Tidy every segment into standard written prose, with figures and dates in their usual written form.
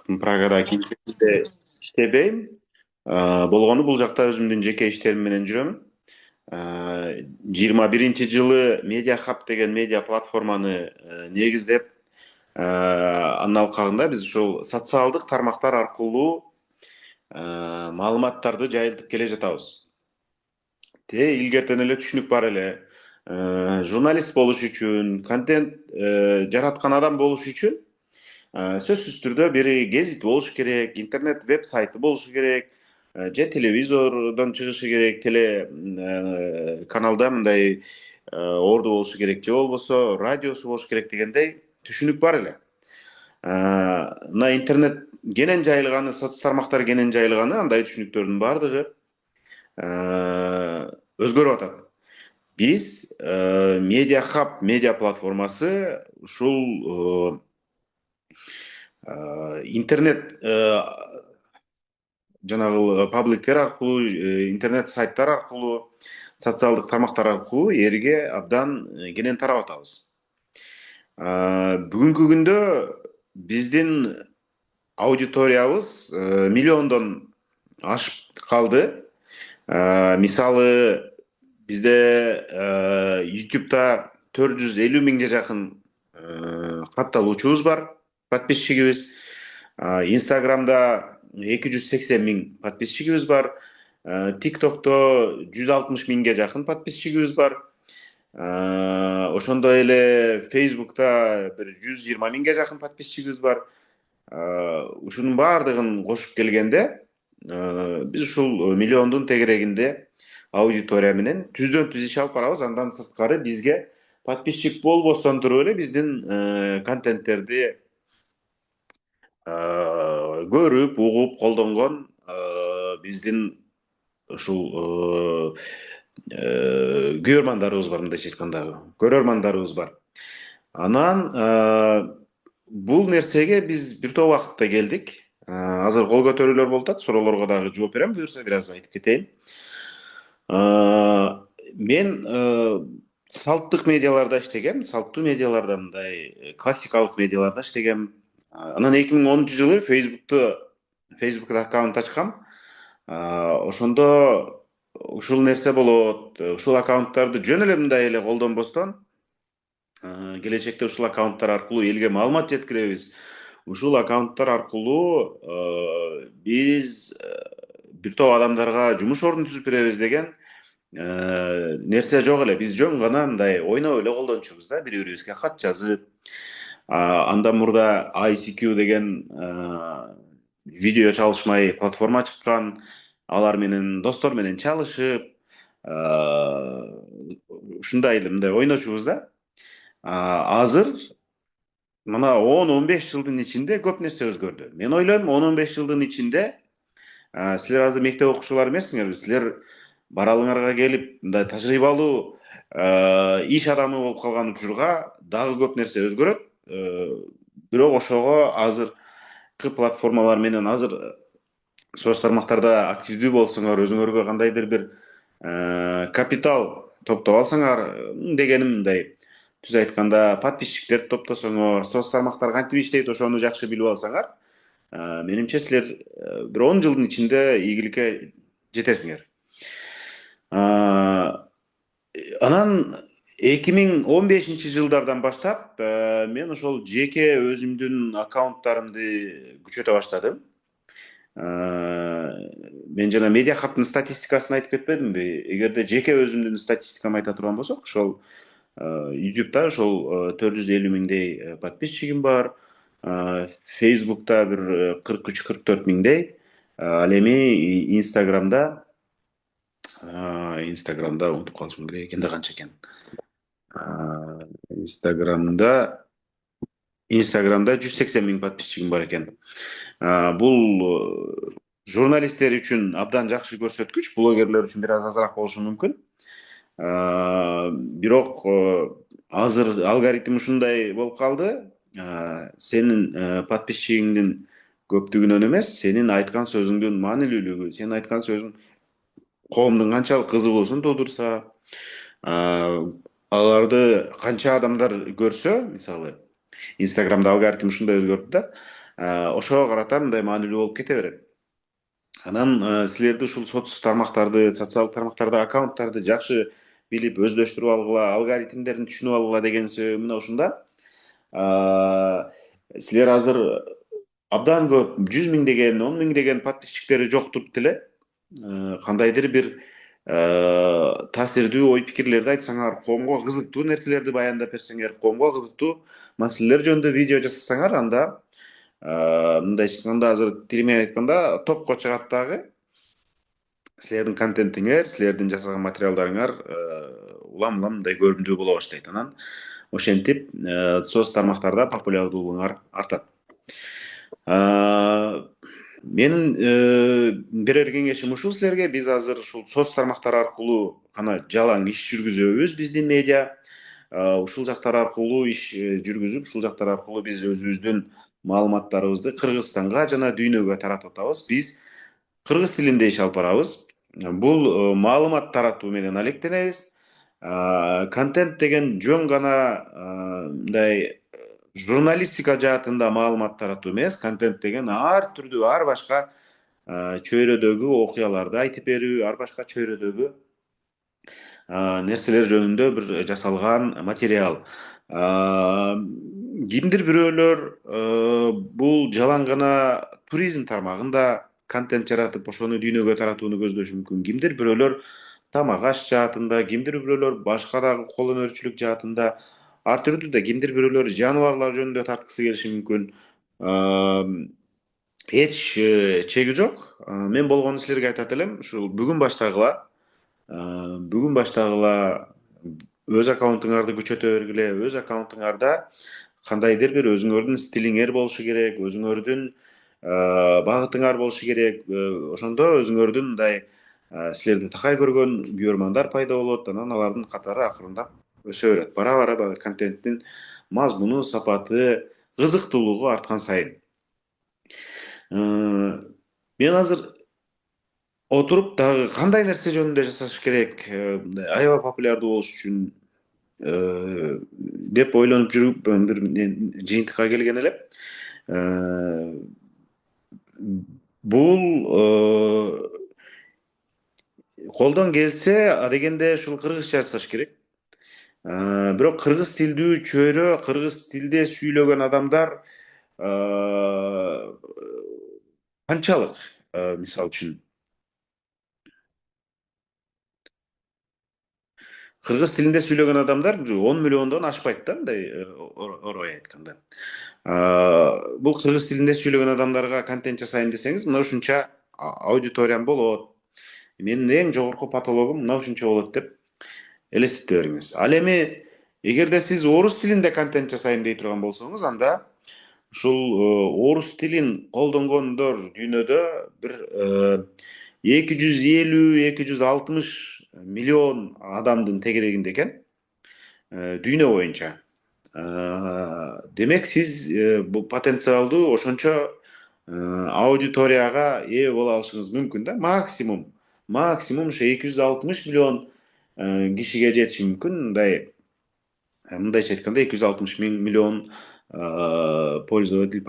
Чындыктын Прагада кеңсесинде иштебейм. Болгону бул жакта өзүмдүн жеке иштерим менен жүрөм. 21-жылы Media Hub деген медиа платформаны негиздеп, анын алкагында биз ушул социалдык тармактар аркылуу маалыматтарды жайылтып келе жатабыз. Илгертен эле түшүнүк бар эле. Журналист болуш үчүн, контент жараткан адам болуш үчүн сөзсүз түрдө бири гезит болуш керек, интернет веб сайты болушу керек, же телевизордон чыгышы керек, каналда мындай орду болушу керек, же болбосо радиосу болуш керек дегендей түшүнүк бар эле. Мына интернет кенен жайылганы, соц тармактар кенен жайылганы, андай түшүнүктөрдүн баардыгы өзгөрүп атат. Биз Media Hub медиа платформасы ушул интернет жанагы пабликтер аркылуу, интернет сайттар аркылуу, социалдык тармактар аркылуу элге абдан кенен тарап атабыз. Бүгүнкү күндө биздин аудиториябыз миллиондон ашып калды. Мисалы, бизде YouTube'да 450 миңге жакын катталуучубуз бар, подписчигибиз. Instagram'da 280 миң подписчигибиз бар. TikTok'to 160 миңге жакын подписчигибиз бар. Ошондой эле Facebook'та бир 120 миңге жакын подписчигибиз бар. Ушунун баардыгын кошуп келгенде, биз ушул миллиондун тегерегинде аудитория менен түздөн түз иш алып барабыз. Андан сырткары бизге подписчик болбостон туруп эле биздин контенттерди көрүп, угуп, колдонгон биздин ушул күйөрмандарыбыз бар, мындайча айтканда, көрөрмандарыбыз бар. Анан бул нерсеге биз бир топ убакытта келдик. Азыр кол көтөрүүлөр болуп атат, суроолорго дагы жооп берем, буюрса бир аз айтып кетейин. Мен салттык медиаларда иштегем, салттуу медиаларда, мындай классикалык медиаларда иштегем. Анан 2010-жылы Facebook'та аккаунт ачкам. Ошондо ушул нерсе болот. Ушул аккаунттарды жөн эле мындай эле колдонбостон, келечекте ушул аккаунттар аркылуу элге маалымат жеткиребиз. Ушул аккаунттар аркылуу биз бир топ адамдарга жумуш ордун түзүп беребиз деген нерсе жок эле. Биз жөн гана мындай ойноп эле колдончубуз да, бири бирибизге кат жазып. Андан мурда ICQ деген видео чалышмай платформа чыккан. Алар менен достор менен чалышып, ушундай эле мындай ойночубуз да. Азыр мына 10-15 жылдын ичинде көп нерсе өзгөрдү. Мен ойлойм, 10-15 жылдын ичинде силер азыр мектеп окуучулары эмессиңерби? Силер баралыңарга келип, мындай тажрыйбалуу иш адамы болуп калган учурга дагы көп нерсе өзгөрөт. Бирок ошого азыркы платформалар менен, азыр соц тармактарда активдүү болсоңор, өзүңөргө кандайдыр бир капитал топтоп алсаңар, дегеним мындай, түз айтканда, подписчиктерди топтосоңор, соц тармактар кантип иштейт, ошону жакшы билип алсаңар, менимче силер бир 10 жылдын ичинде ийгиликке жетесиңер. Анан 2015-жылдардан баштап мен ошол жеке өзүмдүн аккаунттарымды күчөтө баштадым. Мен жана Media Hub'тын статистикасын айтып кетпедимби? Эгерде жеке өзүмдүн статистикамды айта турган болсок, ошол YouTube'да ошол 450 миңдей подписчигим бар. Facebook'та бир 43-44 миңдей. Ал эми Instagram'da унутуп калышым керек экен да, канча экен. Instagram'da 180 миң подписчигим бар экен. Бул журналисттер үчүн абдан жакшы көрсөткүч, блогерлер үчүн бир аз азыраак болушу мүмкүн. Бирок азыр алгоритм ушундай болуп калды. Сенин подписчигиңдин көптүгүнөн эмес, сенин айткан сөзүңдүн маанилүүлүгү, сенин айткан сөзүң коомдун канчалык кызыгуусун туудурса, аларды канча адамдар көрсө, мисалы, Instagram'да алгоритм ушундай өзгөрдү да. Ошого карата мындай маанилүү болуп кете берет. Анан силерди ушул социалдык тармактарды, аккаунттарды жакшы билип, өздөштүрүп алгыла, алгоритмдерин түшүнүп алгыла деген себеби мына ушунда. А, Силер азыр абдан көп 100 миңдеген, 10 миңдеген подписчиктери жок туруп деле кандайдыр бир таасирдүү ой пикирлерди айтсаңар, коомго кызыктуу нерселерди баяндап берсеңер, коомго кызыктуу маселелер жөнүндө видео жасасаңар, анда мындайча айтканда, азыр тили менен айтканда топко чыгат дагы. Силердин контентиңер, силердин жасаган материалдарыңар улам улам мындай көрүмдүү боло баштайт. Анан ошентип соц тармактарда популярдуулугуңар артат. Менин берер кеңешим ушул силерге: биз азыр ушул соц тармактар аркылуу гана жалаң иш жүргүзөбүз, биздин медиа ушул жактар аркылуу иш жүргүзүп, ушул жактар аркылуу биз өзүбүздүн маалыматтарыбызды Кыргызстанга жана дүйнөгө таратып атабыз. Биз кыргыз тилинде иш алып барабыз. Бул маалымат таратуу менен алектенебиз. Контент деген жөн гана мындай журналистика жаатында маалымат таратуу эмес, контент деген ар түрдүү, ар башка чөйрөдөгү окуяларды айтып берүү, ар башка чөйрөдөгү нерселер жөнүндө бир жасалган материал. Кимдир бирөөлөр бул жалаң гана туризм тармагында контент жаратып, ошону дүйнөгө таратууну көздөшү мүмкүн. Кимдир бирөөлөр тамак аш жаатында, кимдир бирөөлөр башка дагы кол өнөрчүлүк жаатында, ар түрдүү да, кимдир бирөөлөр жаныбарлар жөнүндө тарткысы келиши мүмкүн. Эч чеги жок. Мен болгону силерге айтат элем, ушул бүгүн баштагыла, өз аккаунтуңарды күчөтө бергиле, өз аккаунтуңарда кандайдыр бир өзүңөрдүн стилиңер болушу керек, өзүңөрдүн багытыңар болушу керек. Ошондо өзүңөрдүн мындай силерди такай көргөн күйөрмандар пайда болот. Анан алардын катары акырындап өсө берет. Бара бара контенттин мазмуну, сапаты, кызыктуулугу арткан сайын. Мен азыр отуруп дагы кандай нерсе жөнүндө жасаш керек, аябай популярдуу болуш үчүн деп ойлонуп жүрүп бир жыйынтыкка келген элем. Бул колдон келсе, адегенде ушул кыргызча жасаш керек. Бирок кыргыз тилдүү чөйрө, кыргыз тилде сүйлөгөн адамдар канчалык? Мисалы үчүн кыргыз тилинде сүйлөгөн адамдар 10 миллиондон ашпайт да, мындай орой айтканда. Бул кыргыз тилинде сүйлөгөн адамдарга контент жасайм десеңиз, мына ушунча аудиториям болот. Менин эң жогорку патологум мына ушунча болот деп элестете бериңиз. Ал эми эгерде сиз орус тилинде контент жасайм дей турган болсоңуз, анда ушул орус тилин колдонгондор дүйнөдө бир 250-260 миллион адамдын тегерегинде экен, дүйнө боюнча. Демек сиз бул потенциалдуу ошончо аудиторияга ээ боло алышыңыз мүмкүн да. Максимум ушу 260 миллион кишиге жетиши мүмкүн. Мындайча айтканда 260 миллион пользователь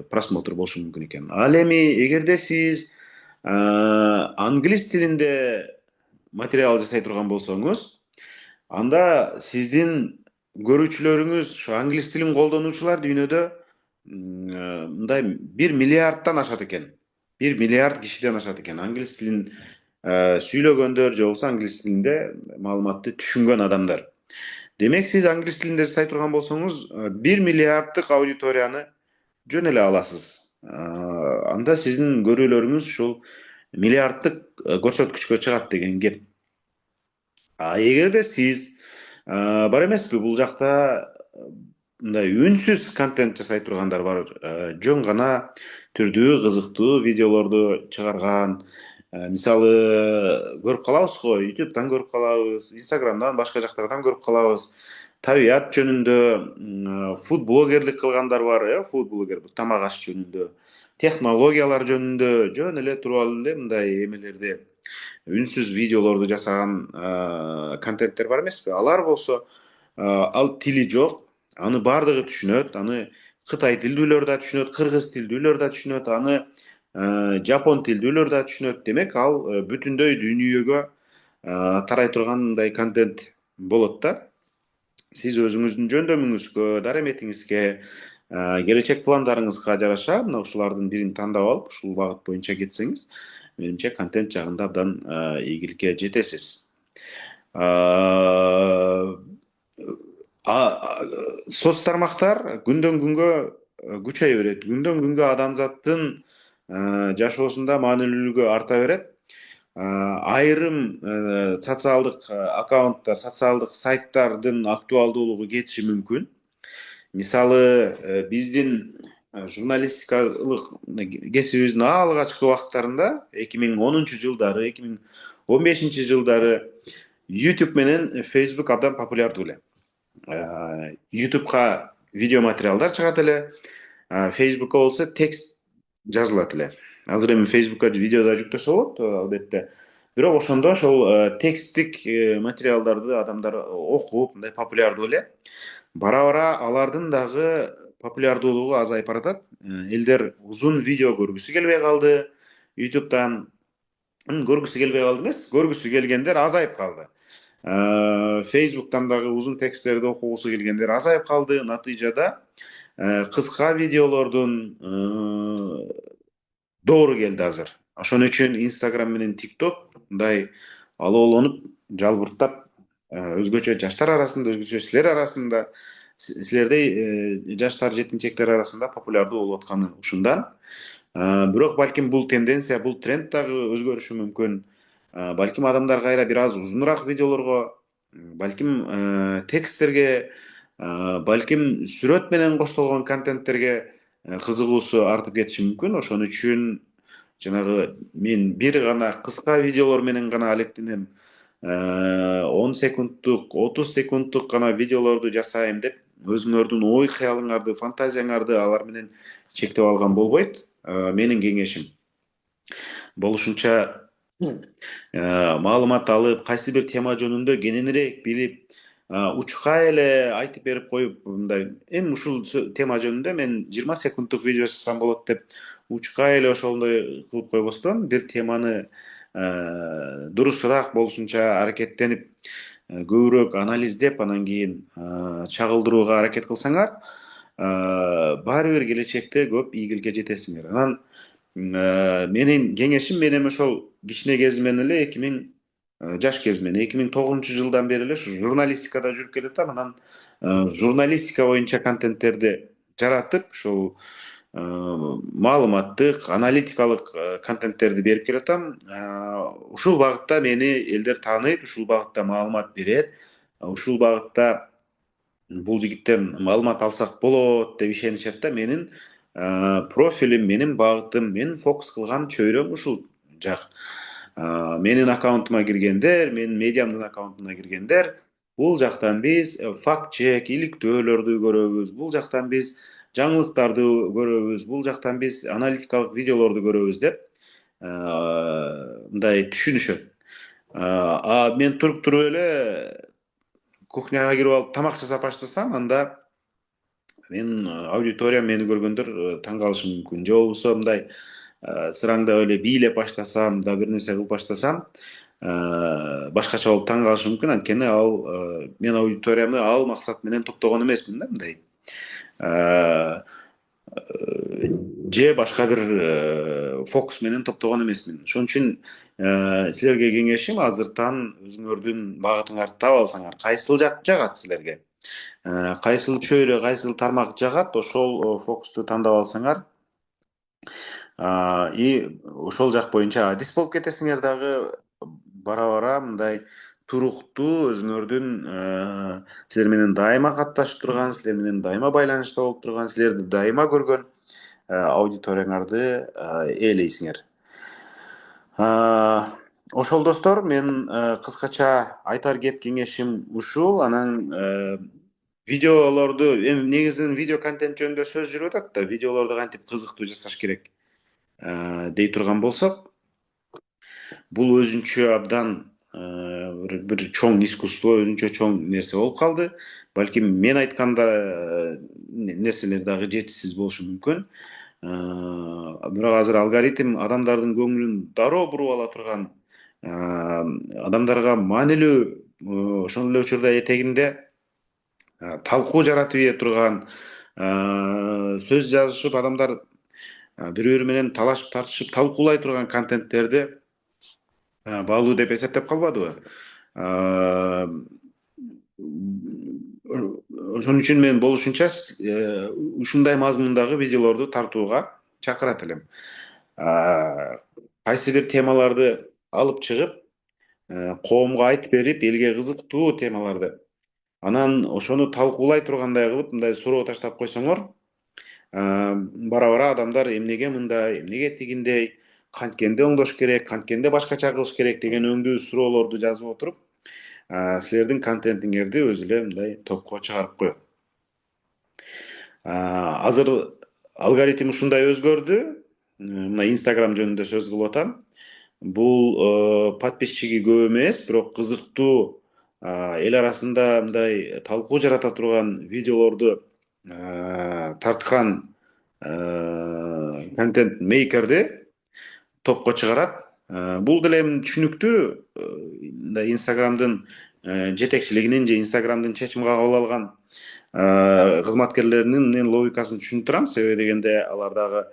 просмотр болушу мүмкүн экен. Ал эми эгерде сиз англис тилинде материал жасай турган болсоңуз, анда сиздин көрүүчүлөрүңүз, ушу англис тилин колдонуучулар дүйнөдө мындай 1 миллиардтан ашат экен. 1 миллиард кишиден ашат экен. Англис тилин сүйлөгөндөр же болбосо англис тилинде маалыматты түшүнгөн адамдар. Демек сиз англис тилинде жасай турган болсоңуз, 1 миллиарддык аудиторияны жөн эле аласыз. Анда сиздин көрүүлөрүңүз ушул миллиарддык көрсөткүчкө чыгат деген кеп. Эгерде сиз бар эмеспи, бул жакта мындай үнсүз контент жасай тургандар бар. Жөн гана түрдүү, кызыктуу видеолорду чыгарган. Мисалы, көрүп калабыз го, YouTube'дан көрүп калабыз, Instagram'дан, башка жактардан көрүп калабыз. Табият жөнүндө фуд блогерлик кылгандар бар, фуд блогер, тамак аш жөнүндө, технологиялар жөнүндө жөн эле туруп алып эле мындай эмелерди, үнсүз видеолорду жасаган контенттер бар эмеспи? Алар болсо, ал тили жок, аны бардыгы түшүнөт, аны Кытай тилдүүлөр да түшүнөт, кыргыз тилдүүлөр да түшүнөт, аны жапон тилдүүлөр да түшүнөт. Демек ал бүтүндөй дүйнөгө тарай турган мындай контент болот да. Сиз өзүңүздүн жөндөмүңүзгө, дараметиңизге, келечек пландарыңызга жараша мына ушулардын бирин тандап алып, ушул багыт боюнча кетсеңиз, менимче контент жагында абдан ийгиликке жетесиз. А, Соц тармактар күндөн күнгө күчөйө берет. Күндөн күнгө адамзаттын жашоосунда маанилүүлүгү арта берет. Айрым социалдык аккаунттар, социалдык сайттардын актуалдуулугу кетиши мүмкүн. Мисалы, биздин журналистикалык кесибибиздин алгачкы убактарында 2010-жылдары, 2015-жылдары YouTube менен Facebook абдан популярдуу эле. YouTube'га видео материалдар чыгат эле, Facebook'ка болсо текст жазылат эле. Азыр эми Facebook'ка видео да жүктөсө болот, албетте. Бирок ошондо ошол тексттик материалдарды адамдар окуп, мындай популярдуу эле. Бара-бара алардын дагы популярдуулугу азайып баратат. Элдер узун видео көргүсү келбей калды. YouTube'дан көргүсү келбей калды эмес, көргүсү келгендер азайып калды. Facebook'тан дагы узун тексттерди окугусу келгендер азайып калды. Натыйжада кыска видеолордун доору келди азыр. Ошон үчүн Instagram менен TikTok мындай алоолонуп, жалбырттап, өзгөчө жаштар арасында, өзгөчө силер арасында, силердей жаштар, жетинчектер арасында популярдуу болуп атканы ушундан. Бирок балким бул тенденция, бул тренд дагы өзгөрүшү мүмкүн. Балким адамдар кайра бир аз узунураак видеолорго, балким тексттерге, балким сүрөт менен коштолгон контенттерге кызыгуусу артып кетиши мүмкүн. Ошон үчүн жанагы мен бир гана кыска видеолор менен гана алектенем. 10 секундтук, 30 секундтук гана видеолорду жасайм деп өзүңөрдүн ой кыялыңарды, фантазияңарды алар менен чектеп алган болбойт. Менин кеңешим болушунча маалымат алып, кайсы бир тема жөнүндө кененирээк билип, учка эле айтып берип коюп, мындай эми ушул тема жөнүндө мен 20 секундтук видео жазсам болот деп учка эле ошондой кылып койбостон, бир теманы дурусураак болушунча аракеттенип, көбүрөөк анализдеп, анан кийин чагылдырууга аракет кылсаңар, баары бир келечекте көп ийгиликке жетесиңер. Анан менин кеңешим, мен эми ошол кичине кезимден эле 2000 жаш кезимден 2009-жылдан бери эле ушу журналистикада жүрүп келатам. Анан журналистика боюнча контенттерди жаратып, ушул маалыматтык, аналитикалык контенттерди берип келатам. Ушул багытта мени элдер тааныйт, ушул багытта маалымат берет, ушул багытта бул жигиттен маалымат алсак болот деп ишенишет да. Менин профилим, менин багытым, мен фокус кылган чөйрөм ушул жак. Менин аккаунтума киргендер, менин медиамдын аккаунтуна киргендер, бул жактан биз факт чек, иликтөөлөрдү көрөбүз, бул жактан биз жаңылыктарды көрөбүз, бул жактан биз аналитикалык видеолорду көрөбүз деп мындай түшүнүшөт. Мен туруп эле кухняга кирип алып тамак жасап баштасам, анда мен аудиториям мени көргөндөр таң калышы мүмкүн. Же болбосо мындай сыраңдап эле бийлеп баштасам, да бир нерсе кылып баштасам, башкача болуп таң калышы мүмкүн. Анткени ал мен аудиториямды ал максат менен топтогон эмесмин да, мындай. Же башка бир фокус менен топтогон эмесмин. Ошон үчүн силерге кеңешим, азыртан өзүңөрдүн багытыңарды таап алсаңар, кайсыл жак жагат силерге, кайсыл чөйрө, кайсыл тармак жагат, ошол фокусту тандап алсаңар, и ошол жак боюнча адис болуп кетесиңер дагы. Бара-бара мындай туруктуу өзүңөрдүн силер менен дайыма катташып турган, силер менен дайыма байланышта болуп турган, силерди дайыма көргөн аудиторияңарды ээлейсиңер. Ошол достор, мен кыскача айтар кеп кеңешим ушул. Анан видеолорду, эми негизинен видео контент жөнүндө сөз жүрүп атат да, видеолорду кантип кызыктуу жасаш керек дей турган болсок, бул өзүнчө абдан бир чоң искусство, өзүнчө чоң нерсе болуп калды. Балким мен айтканда нерселер дагы жетишсиз болушу мүмкүн. Бирок азыр алгоритм адамдардын көңүлүн дароо буруп ала турган, адамдарга маанилүү, ошол эле учурда этегинде талкуу жаратып ийе турган, сөз жазышып адамдар бири бири менен талашып тартышып талкуулай турган контенттерди баалуу деп эсептеп калбадыбы? Ошон үчүн мен болушунча ушундай мазмундагы видеолорду тартууга чакырат элем. Кайсы бир темаларды алып чыгып, коомго айтып берип, элге кызыктуу темаларды, анан ошону талкуулай тургандай кылып мындай суроо таштап койсоңор, бара бара адамдар эмнеге мындай, эмнеге тигиндей, канткенде оңдош керек, канткенде башкача кылыш керек деген өңдүү суроолорду жазып отуруп, силердин контентиңерди өзү эле мындай топко чыгарып коет. Азыр алгоритм ушундай өзгөрдү. Мына Instagram жөнүндө сөз кылып атам. Бул подписчиги көп эмес, бирок кызыктуу, эл арасында мындай талкуу жарата турган видеолорду тарткан контент мейкерди топко чыгарат. Бул деле эми түшүнүктүү, мындай Instagramдын жетекчилигинин же Instagramдын чечим кабыл алган кызматкерлеринин логикасын түшүнүп турам. Себеби дегенде алар дагы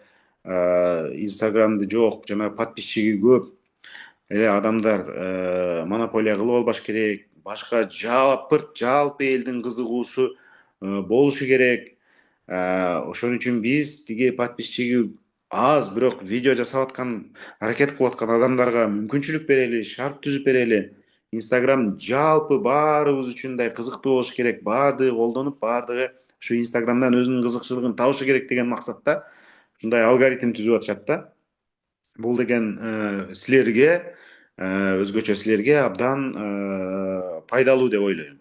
Instagramды жок, жана подписчиги көп эле адамдар монополия кылып албаш керек, башка жалпы элдин кызыгуусу болушу керек. Ошон үчүн биз тиги подписчиги аз, бирок видео жасап аткан, аракет кылып аткан адамдарга мүмкүнчүлүк берели, шарт түзүп берели. Instagram жалпы баарыбыз үчүн мындай кызыктуу болуш керек, баардыгы колдонуп, баардыгы ушу Instagramдан өзүнүн кызыкчылыгын табышы керек деген максатта ушундай алгоритм түзүп атышат да. Бул деген силерге, өзгөчө силерге абдан пайдалуу деп ойлойм.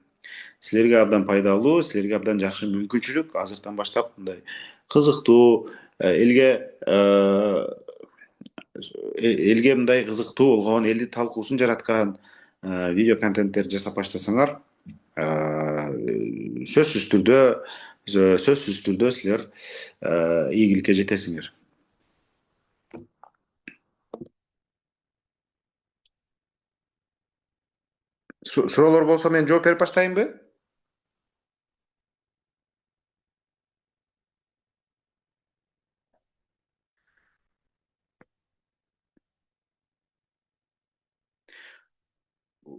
Силерге абдан пайдалуу, силерге абдан жакшы мүмкүнчүлүк азыртан баштап мындай кызыктуу, элге мындай кызыктуу болгон, элдин талкуусун жараткан видео контенттерди жасап баштасаңар, сөзсүз түрдө силер ийгиликке жетесиңер. Суроолор болсо мен жооп берип баштайынбы?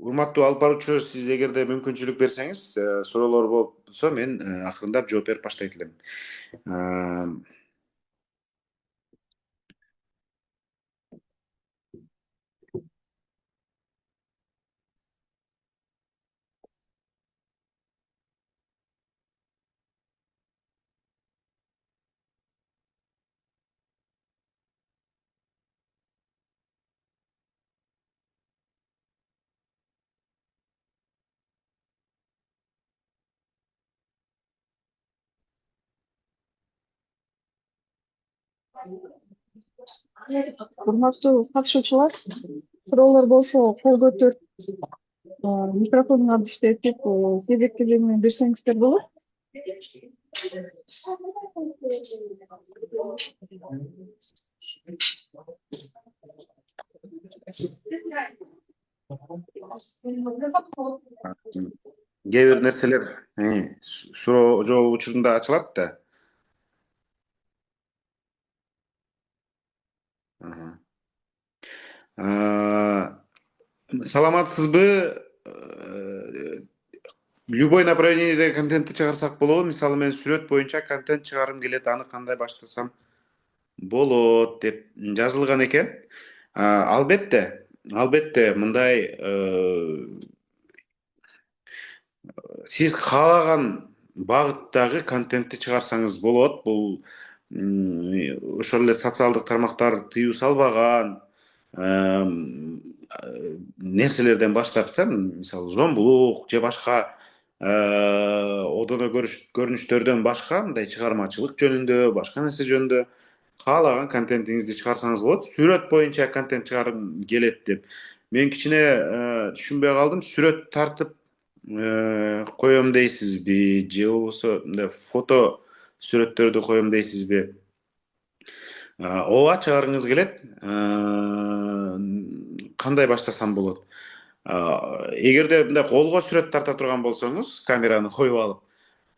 Урматтуу алып баруучу, сиз эгерде мүмкүнчүлүк берсеңиз, суроолор болсо мен акырындап жооп берип баштайт элем. Урматтуу катышуучулар, суроолор болсо кол көтөрүп, микрофонуңарды иштетип, кезекти менен берсеңиздер болот. Кээ бир нерселер суроо жооп учурунда ачылат да. Саламатсызбы? Любой направлениедеги контентти чыгарсак болобу? Мисалы мен сүрөт боюнча контент чыгаргым келет, аны кандай баштасам болот деп жазылган экен. Албетте мындай сиз каалаган багыттагы контентти чыгарсаңыз болот. Бул ошол эле социалдык тармактар тыюу салбаган нерселерден баштап, мисалы зомбулук же башка одоно көрүнүштөрдөн башка мындай чыгармачылык жөнүндө, башка нерсе жөнүндө каалаган контентиңизди чыгарсаңыз болот. Сүрөт боюнча контент чыгаргым келет деп Мен кичине түшүнбөй калдым. Сүрөт тартып коем дейсизби, же болбосо мындай фото сүрөттөрдү коем дейсизби? Ооба чыгарыңыз келет. Кандай баштасам болот? Эгерде мындай колго сүрөт тарта турган болсоңуз, камераны коюп алып,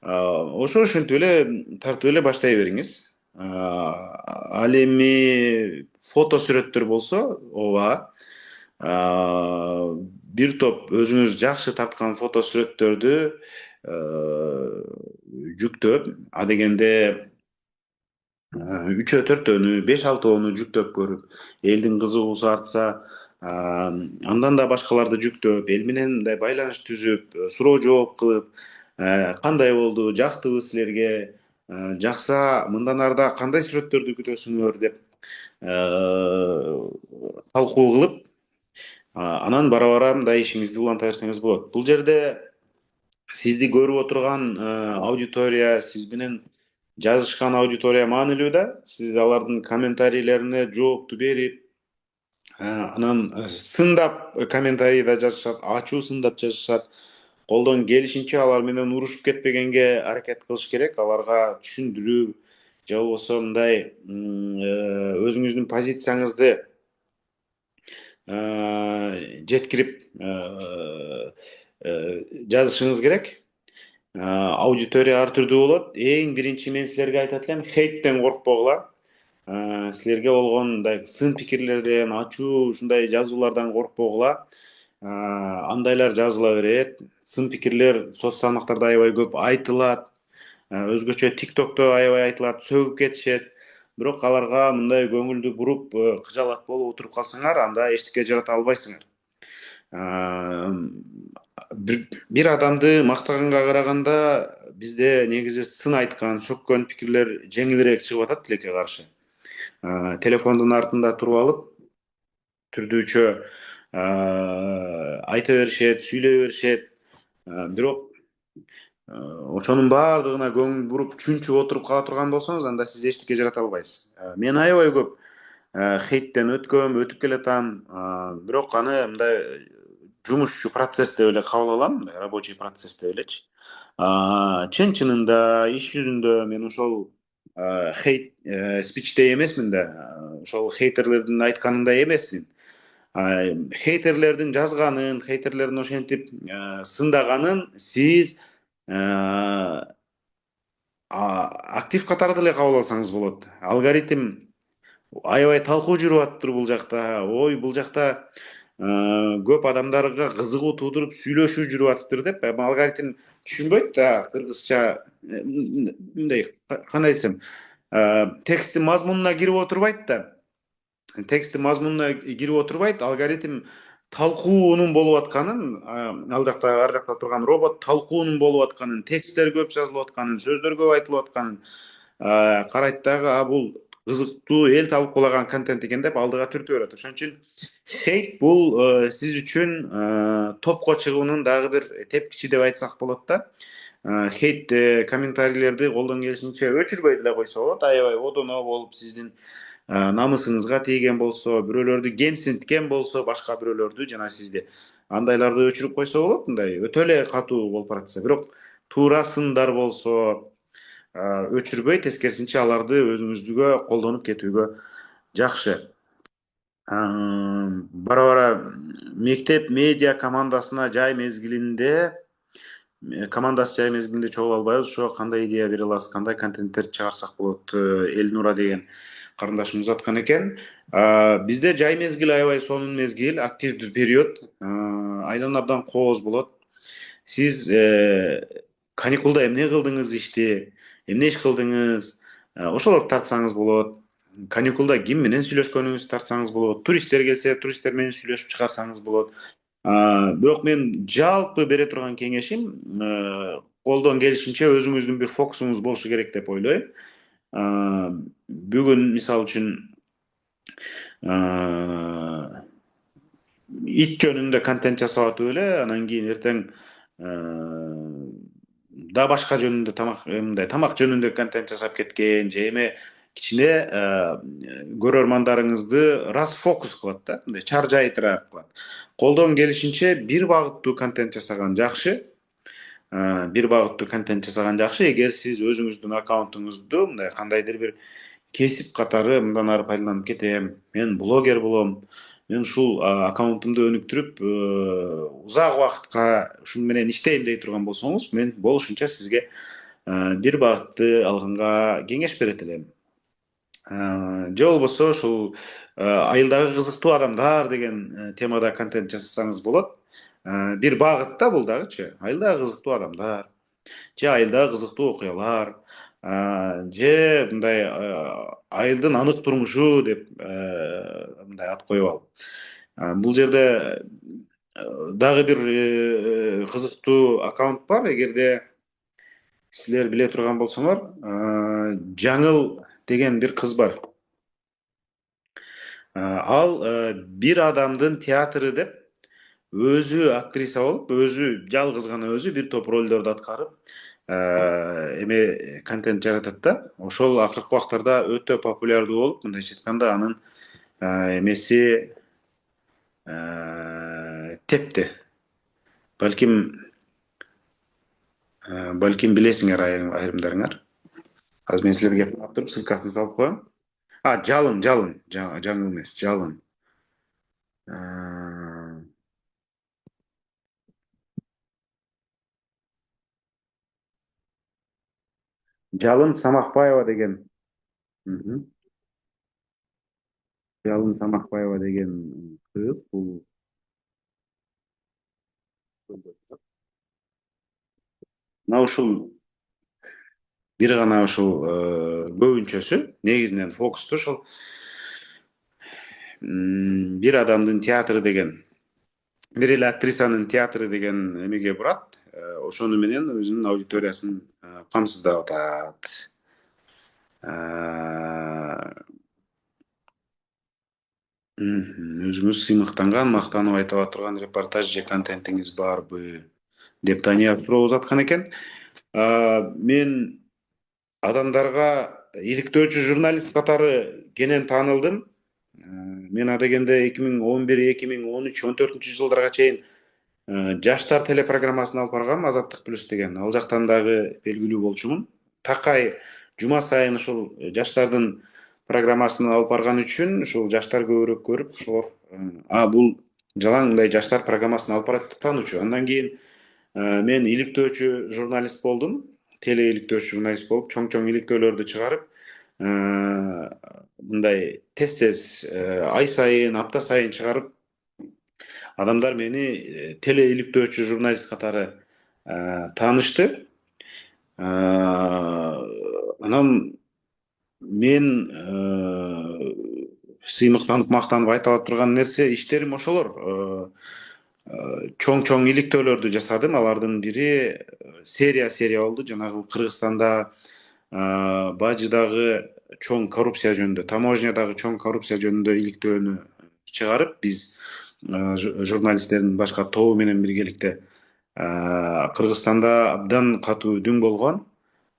ошентип эле тартып эле баштай бериңиз. Ал эми фото сүрөттөр болсо, ооба, бир топ өзүңүз жакшы тарткан фото сүрөттөрдү жүктөп, адегенде үчөө төртөөнү, беш алтоону жүктөп көрүп, элдин кызыгуусу артса, андан да башкаларды жүктөп, эл менен мындай байланыш түзүп, суроо жооп кылып, кандай болду, жактыбы силерге, жакса мындан ары да кандай сүрөттөрдү күтөсүңөр деп талкуу кылып, анан бара бара мындай ишиңизди уланта берсеңиз болот. Бул жерде сизди көрүп отурган аудитория, сиз менен жазышкан аудитория маанилүү да. Сиз алардын комментарийлерине жоопту берип, анан сындап комментарий да жазышат, ачуу сындап жазышат. Колдон келишинче алар менен урушуп кетпегенге аракет кылыш керек. Аларга түшүндүрүү же болбосо мындай өзүңүздүн позицияңызды жеткирип жазышыңыз керек. Аудитория ар түрдүү болот. Эң биринчи мен силерге айтат элем, хейттен коркпогула. Силерге болгон мындай сын пикирлерден, ачуу ушундай жазуулардан коркпогула. Андайлар жазыла берет. Сын пикирлер соц тармактарда аябай көп айтылат. Өзгөчө ТикТокто аябай айтылат, сөгүп кетишет. Бирок аларга мындай көңүлдү буруп, кыжаалат болуп отуруп калсаңар, анда эчтеке жарата албайсыңар. Бир адамды мактаганга караганда бизде негизи сын айткан, сөккөн пикирлер жеңилирээк чыгып атат тилекке каршы. Телефондун артында туруп алып, түрдүүчө айта беришет, сүйлөй беришет. Бирок ошонун баардыгына көңүл буруп, чүнчүп отуруп кала турган болсоңуз, анда сиз эчтеке жарата албайсыз. Мен аябай көп хейттен өтүп келатам. Бирок аны мындай жумушчу процесс деп эле кабыл алам, рабочий процесс деп элечи. Чын чынында иш жүзүндө мен ошол хейт спичте эмесмин да, ошол хейтерлердин айтканындай эмесмин. Хейтерлердин жазганын, хейтерлердин ошентип сындаганын сиз актив катарда эле кабыл алсаңыз болот. Алгоритм аябай талкуу жүрүп атыптыр бул жакта. Ой, бул жакта көп адамдарга кызыгуу туудуруп сүйлөшүү жүрүп атыптыр деп, алгоритм түшүнбөйт да кыргызча, мындай кандай десем, тексттин мазмунуна кирип отурбайт да. Тексттин мазмунуна кирип отурбайт, алгоритм талкуунун болуп атканын, ар жакта турган робот талкуунун болуп атканын, тексттер көп жазылып атканын, сөздөр көп айтылып атканын карайт дагы, бул кызыктуу, эл талкуулаган контент экен деп алдыга түртө берет. Ошон үчүн хейт бул сиз үчүн топко чыгуунун дагы бир тепкичи деп айтсак болот да. Хейт комментарийлерди колдон келишинче өчүрбөй деле койсо болот. Аябай одоно болуп, сиздин намысыңызга тийген болсо, бирөөлөрдү кемсинткен болсо, башка бирөөлөрдү жана сизди, андайларды өчүрүп койсо болот. Мындай өтө эле катуу болуп баратса. Бирок туура сындар болсо өчүрбөй, тескерисинче аларды өзүңүзгө колдонуп кетүүгө жакшы. Бара бара мектеп медиа командасы жай мезгилинде чогула албайбыз. Ошо кандай идея бере аласыз, кандай контенттер чыгарсак болот? Элнура деген карындашымыз аткан экен. Бизде жай мезгил аябай сонун мезгил, активдүү период. Айдан абдан кооз болот. Сиз каникулда эмне кылдыңыз ишти, эмне иш кылдыңыз, ошолорду тартсаңыз болот. Каникулда ким менен сүйлөшкөнүңүздү тартсаңыз болот. Туристтер келсе, туристтер менен сүйлөшүп чыгарсаңыз болот. Бирок мен жалпы бере турган кеңешим, колдон келишинче өзүңүздүн бир фокусуңуз болушу керек деп ойлойм. Бүгүн мисалы үчүн ит жөнүндө контент жасап атып эле, анан кийин эртең да башка жөнүндө тамак жөнүндө контент жасап кеткен, же эме кичине көрөрмандарыңызды расфокус кылат да, мындай чаржайтыраак кылат. Колдон келишинче бир багыттуу контент жасаган жакшы. Бир багыттуу контент жасаган жакшы. Эгер сиз өзүңүздүн аккаунтуңузду мындай кандайдыр бир кесип катары мындан ары пайдаланып кетем, мен блогер болом, мен ушул аккаунтумду өнүктүрүп узак убакытка ушун менен иштейм дей турган болсоңуз, мен болушунча сизге бир багытты алганга кеңеш берет элем. Же болбосо ушул айылдагы кызыктуу адамдар деген темада контент жасасаңыз болот. Бир багыт да бул дагычы. Айылдагы кызыктуу адамдар, же айылдагы кызыктуу окуялар, же мындай айылдын анык турмушу деп мындай ат коюп алып. Бул жерде дагы бир кызыктуу аккаунт бар. Эгерде силер биле турган болсоңор, жаңыл деген бир кыз бар. Ал бир адамдын театры деп өзү актриса болуп, өзү жалгыз гана өзү бир топ ролдорду аткарып, эме контент жаратат да. Ошол акыркы убактарда өтө популярдуу болуп, мындайча айтканда анын эмеси тепти. Балким билесиңер айрымдарыңар. Азыр мен силерге кеттип туруп ссылкасын салып коем. Жалын, жаңыл эмес, жалын. Жалын Самакбаева деген. Жалын Самакбаева деген кыз бул мына ушул бир гана ушул көбүнчөсү негизинен фокусту ошол бир адамдын театры деген, бир эле актрисанын театры деген эмеге бурат. Ошону менен өзүнүн аудиториясын камсыздап атат. Өзүңүз сыймыктанган, мактанып айта ала турган репортаж же контентиңиз барбы деп Дания суроо узаткан экен. Мен адамдарга иликтөөчү журналист катары кенен таанылдым. Мен адегенде 2011, 2013, 14 жылдарга чейин жаштар телепрограммасын алып баргам, Азаттык плюс деген. Ал жактан дагы белгилүү болчумун. Такай жума сайын ушул жаштардын программасын алып барган үчүн ушул жаштар көбүрөөк көрүп, ошолор бул жалаң мындай жаштар программасын алып барат деп таануучу. Андан кийин мен иликтөөчү журналист болдум. Теле иликтөөчү журналист болуп, чоң иликтөөлөрдү чыгарып, мындай тез ай сайын, апта сайын чыгарып, адамдар мени теле иликтөөчү журналист катары таанышты. Анан мен сыймыктанып, мактанып айта ала турган нерсе, иштерим ошолор. Чоң иликтөөлөрдү жасадым. Алардын бири серия болду. Жанагы Кыргызстанда Бажыдагы чоң коррупция жөнүндө, таможнядагы чоң коррупция жөнүндө иликтөөнү чыгарып, биз журналисттердин башка тобу менен биргеликте Кыргызстанда абдан катуу дүң болгон.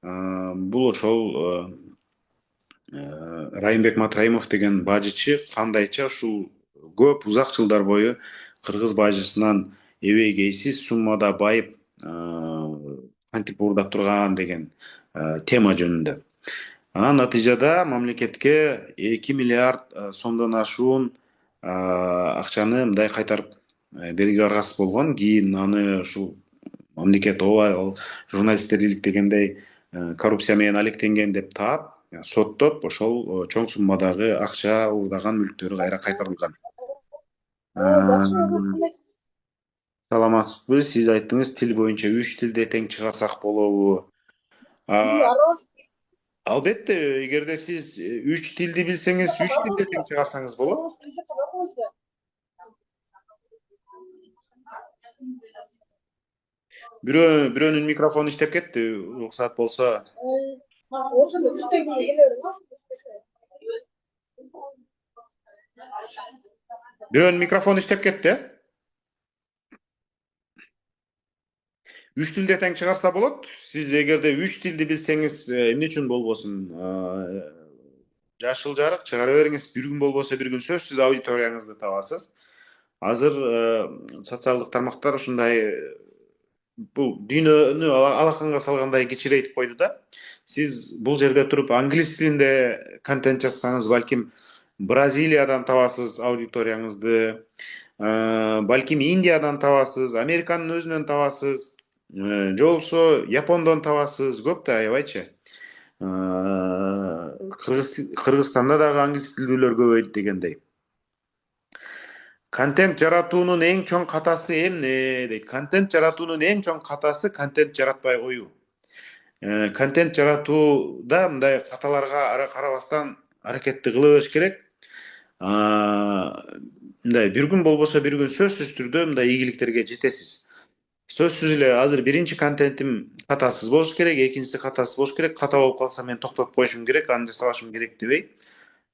Бул ошол Райымбек Матраимов деген бажычы кандайча ушул көп узак жылдар бою кыргыз бажысынан эбегейсиз суммада байып кантип уурдап турган деген тема жөнүндө. Анан натыйжада мамлекетке 2 миллиард сомдон ашуун акчаны мындай кайтарып берүүгө аргасыз болгон. Кийин аны ушул мамлекет ал журналисттер иликтегендей коррупция менен алектенген деп таап, соттоп, ошол чоң суммадагы акча уурдаган мүлктөрү кайра кайтарылган. Саламатсызбы? Сиз айттыңыз, тил боюнча 3 тилде тең чыгарсак болобу? Албетте, эгерде сиз 3 тилди билсеңиз, 3 тилде тең чыгарсаңыз болот. Бирөөнүн микрофону иштеп кетти, уруксат болсо. Бирөөнүн микрофону иштеп кетти, 3 тилде тең чыгарса болот. Сиз эгерде 3 тилди билсеңиз, эмне үчүн болбосун? жашыл жарык чыгара бериңиз. Bir gün болбосо bir gün сөзсүз аудиторияңызды табасыз. Азыр социалдык тармактар ушундай бул дүйнөнү алаканга салгандай кичирейтип койду да. Сиз бул жерде туруп англис тилинде контент жазсаңыз, балким Бразилиядан табасыз аудиторияңызды, балким Индиядан табасыз, Американын өзүнөн табасыз, же болбосо Япондон табасыз, көп да аябайчы. Кыргызстанда дагы англис тилдүүлөр көбөйдү дегендей. Контент жаратуунун эң чоң катасы эмне дейт. Контент жаратуунун эң чоң катасы контент жаратпай коюу. Контент жаратууда мындай каталарга карабастан аракетти кылыш керек. Мындай bir gün болбосо bir gün сөзсүз түрдө мындай ийгиликтерге жетесиз. Сөзсүз эле азыр биринчи контентим катасыз болуш керек, экинчиси катасыз болуш керек. Ката болуп калса мен токтотуп коюшум керек, аны жасабашым керек дебей.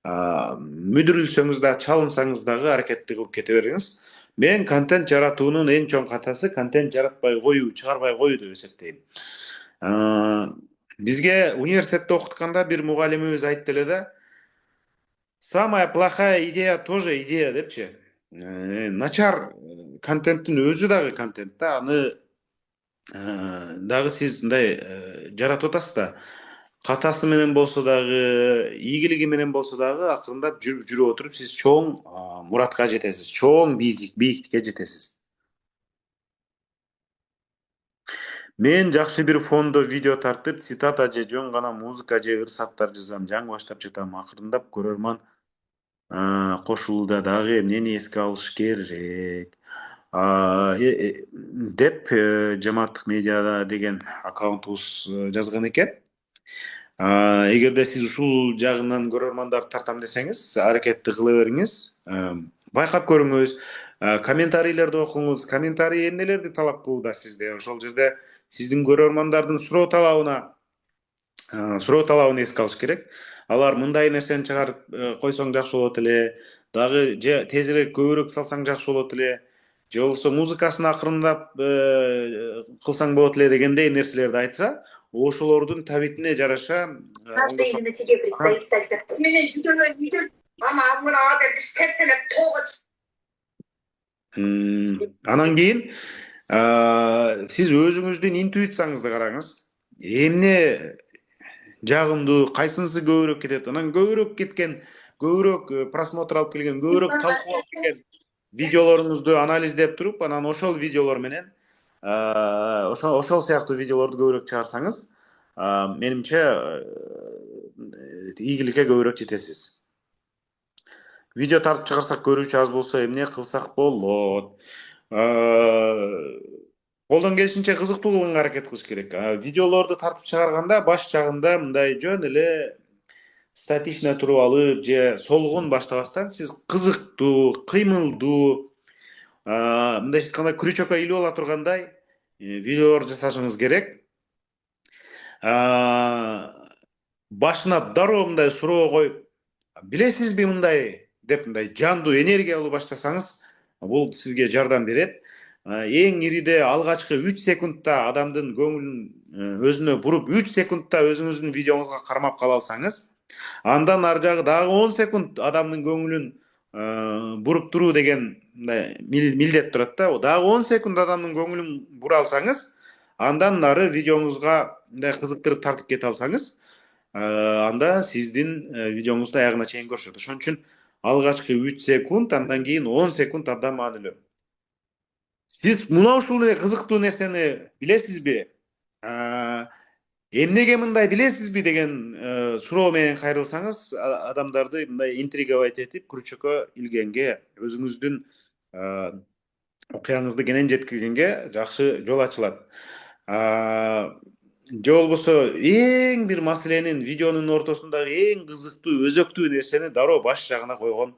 Мүдүрүлсөңүз да, чалынсаңыз дагы аракетти кылып кете бериңиз. Мен контент жаратуунун эң чоң катасы контент жаратпай коюу, чыгарбай коюу деп эсептейм. Бизге университетте окутканда бир мугалимибиз айтты эле да, самая плохая идея тоже идея депчи. Начар контенттин өзү дагы контент да, аны дагы сиз мындай жаратып атасыз да. Катасы менен болсо дагы, ийгилиги менен болсо дагы акырындап жүрүп отуруп сиз чоң муратка жетесиз, чоң бийиктикке жетесиз. Мен жакшы бир фондо видео тартып, цитата же жөн гана музыка же ырсаттар жазам, жаңы баштап жатам. Акырындап көрөрман кошулууда дагы эмнени эске алыш керек деп Жамааттык медиада деген аккаунтубуз жазган экен. Эгерде сиз ушул жагынан көрөрмандарды тартам десеңиз, аракетти кыла бериңиз. Байкап көрүңүз, комментарийлерди окуңуз. Комментарий эмнелерди талап кылууда сизде? Ошол жерде сиздин көрөрмандардын суроо талабын эске алыш керек. Алар мындай нерсени чыгарып койсоң жакшы болот эле, дагы же тезирээк көбүрөөк салсаң жакшы болот эле, же болбосо музыкасын акырындап кылсаң болот эле дегендей нерселерди айтса, ошолордун табитине жараша Именно тебе предстоит стать как ты. Менен жүгөрөй үйдүр. Мына деп биз тепселеп тогуч. Анан кийин сиз өзүңүздүн интуицияңызды караңыз. Эмне жагымдуу, кайсынысы көбүрөөк кетет? Анан көбүрөөк кеткен, көбүрөөк просмотр алып келген, көбүрөөк талкуу алып келген видеолоруңузду анализдеп туруп, анан ошол видеолор менен ошол сыяктуу видеолорду көбүрөөк чыгарсаңыз, менимче ийгиликке көбүрөөк жетесиз. Видео тартып чыгарсак көрүүчү аз болсо эмне кылсак болот? Колдон келишинче кызыктуу кылганга аракет кылыш керек. Видеолорду тартып чыгарганда баш жагында мындай жөн эле статично туруп алып же солгун баштабастан сиз кызыктуу, кыймылдуу, мындайча айтканда крючокко илип ала тургандай видеолор жасашыңыз керек. Башына дароо мындай суроо коюп, билесизби мындай деп мындай жандуу энергиялуу баштасаңыз, бул сизге жардам берет. Эң ириде алгачкы 3 секундта адамдын көңүлүн өзүнө буруп, 3 секундта өзүңүздүн видеоңузга кармап кала алсаңыз, андан ары жагы дагы 10 секунд адамдын көңүлүн буруп туруу деген милдет турат да. Дагы 10 секунд адамдын көңүлүн бура алсаңыз, андан ары видеоңузга мындай кызыктырып тартып кете алсаңыз, анда сиздин видеоңузду аягына чейин көрүшөт. Ошон үчүн алгачкы 3 секунд, андан кийин 10 секунд абдан маанилүү. Сиз мына ушул эле кызыктуу нерсени билесизби? Эмнеге мындай билесизби деген суроо менен кайрылсаңыз, адамдарды мындай интриговать этип, крючокко илгенге, өзүңүздүн окуяңызды кенен жеткиргенге жакшы жол ачылат. Же болбосо эң бир маселенин видеонун ортосундагы эң кызыктуу, өзөктүү нерсени дароо баш жагына койгон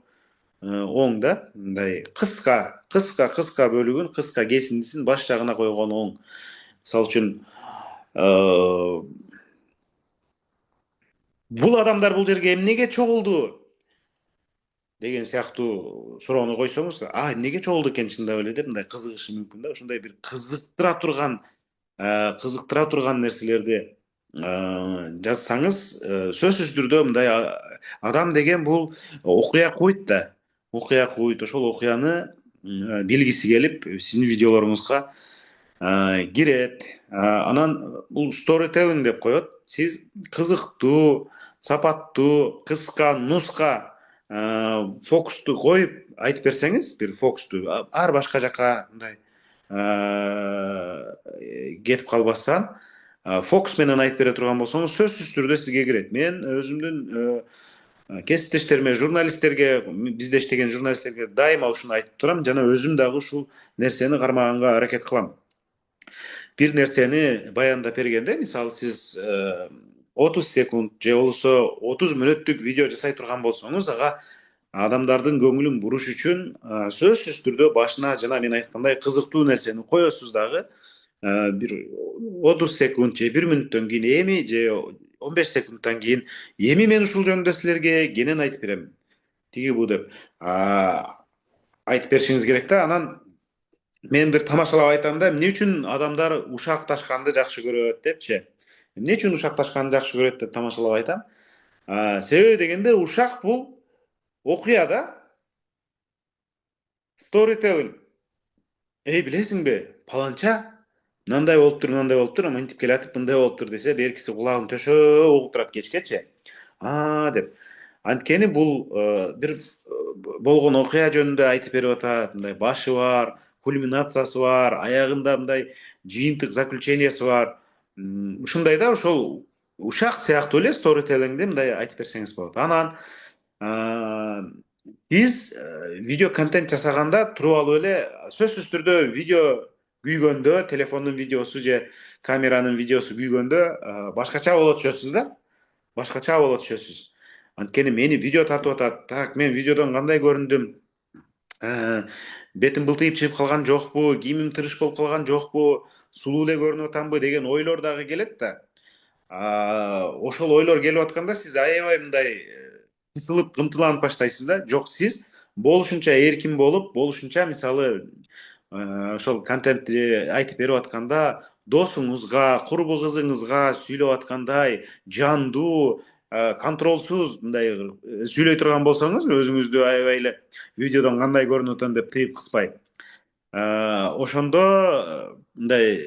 оң да. Мындай кыска бөлүгүн, кыска кесиндисин баш жагына койгон оң. Мисалы үчүн бул адамдар бул жерге эмнеге чогулду деген сыяктуу суроону койсоңуз, эмнеге чогулду экен чындап эле деп мындай кызыгышы мүмкүн да. Ошондой бир кызыктыра турган нерселерди жазсаңыз, сөзсүз түрдө мындай адам деген бул окуя куйт да. Окуя куйт. Ошол окуяны билгиси келип сиздин видеолоруңузга кирет. Анан бул storytelling деп коет. Сиз кызыктуу, сапаттуу, кыска, нуска фокусту коюп айтып берсеңиз, бир фокусту ар башка жака мындай кетип калбастан фокус менен айтып бере турган болсоңуз, сөзсүз түрдө сизге кирет. Мен өзүмдүн кесиптештериме, журналисттерге, бизде иштеген журналисттерге дайыма ушуну айтып турам жана өзүм дагы ушул нерсени кармаганга аракет кылам. Бир нерсени баяндап бергенде, мисалы сиз 30 секунд же болбосо 30 мүнөттүк видео жасай турган болсоңуз, ага адамдардын көңүлүн буруш үчүн сөзсүз түрдө башына жана мен айткандай кызыктуу нерсени коесуз дагы. Бир 30 секунд же 1 мүнөттөн кийин эми же 15 секундтан кийин эми мен ушул жөнүндө силерге кенен айтып берем. Тиги бу деп айтып беришиңиз керек да. Анан мен бир тамашалап айтам да, эмне үчүн адамдар ушакташканды жакшы көрөт депчи. Эмне үчүн ушакташканды жакшы көрөт деп тамашалап айтам. Себеби дегенде ушак бул окуя да. Storytelling. Билесиңби, паланча мындай болуптур, мындай болуптур, мынтип келатып мындай болуптур десе, беркиси кулагын төшөө угуп турат кечкечи. Деп. Анткени бул бир болгон окуя жөнүндө айтып берип атат. Мындай башы бар, кульминациясы бар, аягында мындай жыйынтык заключениясы бар. Ушундай да, ошол ушак сыяктуу эле storytellingди мындай айтып берсеңиз болот. Анан биз видео контент жасаганда туруп алып эле сөзсүз түрдө видео күйгөндө, телефондун видеосу же камеранын видеосу күйгөндө башкача болот түшөсүз да. Башкача болот түшөсүз. Анткени мени видео тартып атат. Так, мен видеодон кандай көрүндүм? Бетим былтыйып чыгып калган жокпу? Кийимим тырыш болуп калган жокпу? Сулуу эле көрүнүп атамбы деген ойлор дагы келет да. Ошол ойлор келип атканда сиз аябай мындай кысылып, кымтыланып баштайсыз да. Жок, сиз болушунча эркин болуп, болушунча мисалы ошол контентти айтып берип атканда досуңузга, курбу кызыңызга сүйлөп аткандай жандуу, контролсуз мындай сүйлөй турган болсоңуз, өзүңүздү аябай эле видеодон кандай көрүнүп атам деп тыйып кыспай, ошондо мындай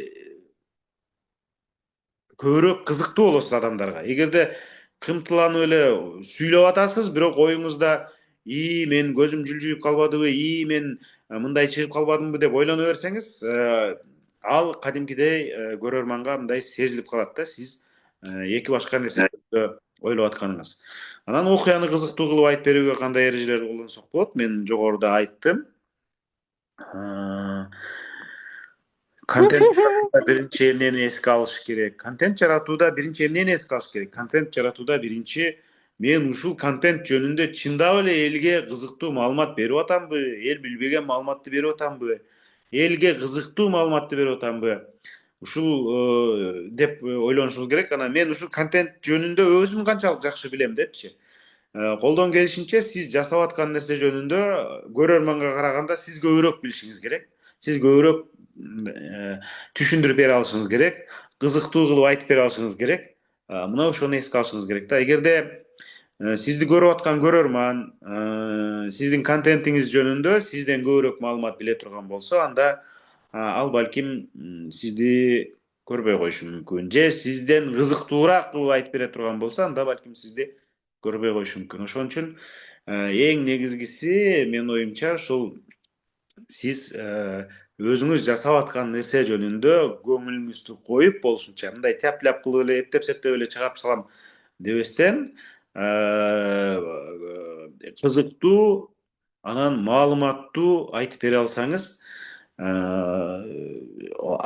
көбүрөөк кызыктуу болосуз адамдарга. Эгерде кымтыланып эле сүйлөп атасыз, бирок оюңузда мен көзүм жылжүйүп калбадыбы, мен мындай чыгып калбадымбы деп ойлоно берсеңиз, ал кадимкидей көрөрманга мындай сезилип калат да, сиз эки башка нерсе ойлоп атканыңыз. Анан окуяны кызыктуу кылып айтып берүүгө кандай эрежелерди колдонсок болот? Мен жогоруда айттым. Контент жаратууда биринчи эмнени эске алыш керек? Контент жаратууда биринчи эмнени эске алыш керек? Контент жаратууда биринчи мен ушул контент жөнүндө чындап эле элге кызыктуу маалымат берип атамбы? Эл билбеген маалыматты берип атамбы? Элге кызыктуу маалыматты берип атамбы? Ушул деп ойлонушубуз керек. Анан мен ушул контент жөнүндө өзүм канчалык жакшы билем депчи. Колдон келишинче сиз жасап аткан нерсе жөнүндө көрөрманга караганда сиз көбүрөөк билишиңиз керек. Сиз көбүрөөк түшүндүрүп бере алышыңыз керек, кызыктуу кылып айтып бере алышыңыз керек. Мына ошону эске алышыңыз керек да. Эгерде сизди көрүп аткан көрөрман сиздин контентиңиз жөнүндө сизден көбүрөөк маалымат биле турган болсо, анда ал балким сизди көрбөй коюшу мүмкүн. Же сизден кызыктуураак кылып айтып бере турган болсо, анда балким сизди көрбөй коюшу мүмкүн. Ошон үчүн эң негизгиси менин оюмча ушул сиз өзүңүз жасап аткан нерсе жөнүндө көңүлүңүздү коюп, болушунча мындай тяп-ляп кылып эле эптеп-септеп эле чыгарып салам дебестен, кызыктуу, анан маалыматтуу айтып бере алсаңыз,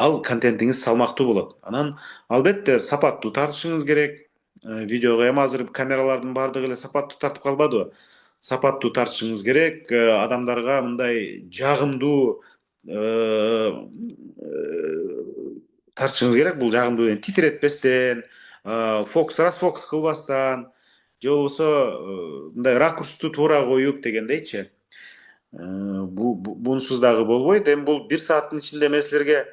ал контентиңиз салмактуу болот. Анан албетте сапаттуу тартышыңыз керек. Видеого эми азыр камералардын баардыгы эле сапаттуу тартып калбадыбы? Сапаттуу тартышыңыз керек. Адамдарга мындай жагымдуу тартышыңыз керек. Бул жагымдуу деген титиретпестен, расфокус кылбастан, же болбосо мындай ракурсту туура коюп дегендейчи. Бунусуз дагы болбойт. Эми бул 1 сааттын ичинде мен силерге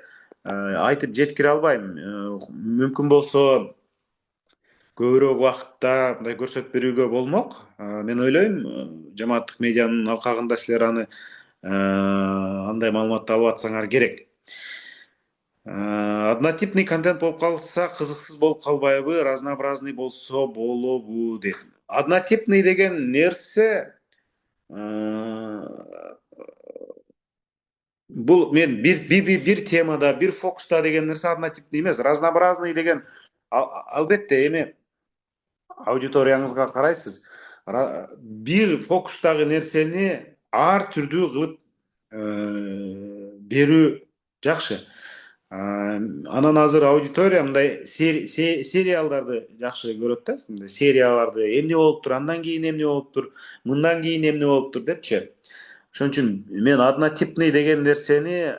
айтып жеткире албайм. Мүмкүн болсо көбүрөөк убакытта мындай көрсөтүп берүүгө болмок. Мен ойлойм, жамааттык медианын алкагында силер аны андай маалыматты алып атсаңар керек. Однотипный контент болуп калса кызыксыз болуп калбайбы, разнообразный болсо болобу дейт. Однотипный деген нерсе бул мен бир темада, бир фокуста деген нерсе однотипный эмес. Разнообразный деген албетте эми аудиторияңызга карайсыз. Бир фокустагы нерсени ар түрдүү кылып берүү жакшы. Анан азыр аудитория мындай сериалдарды жакшы көрөт да, мындай серияларды эмне болуптур, андан кийин эмне болуптур, мындан кийин эмне болуптур депчи. Ошон үчүн мен однотипный деген нерсени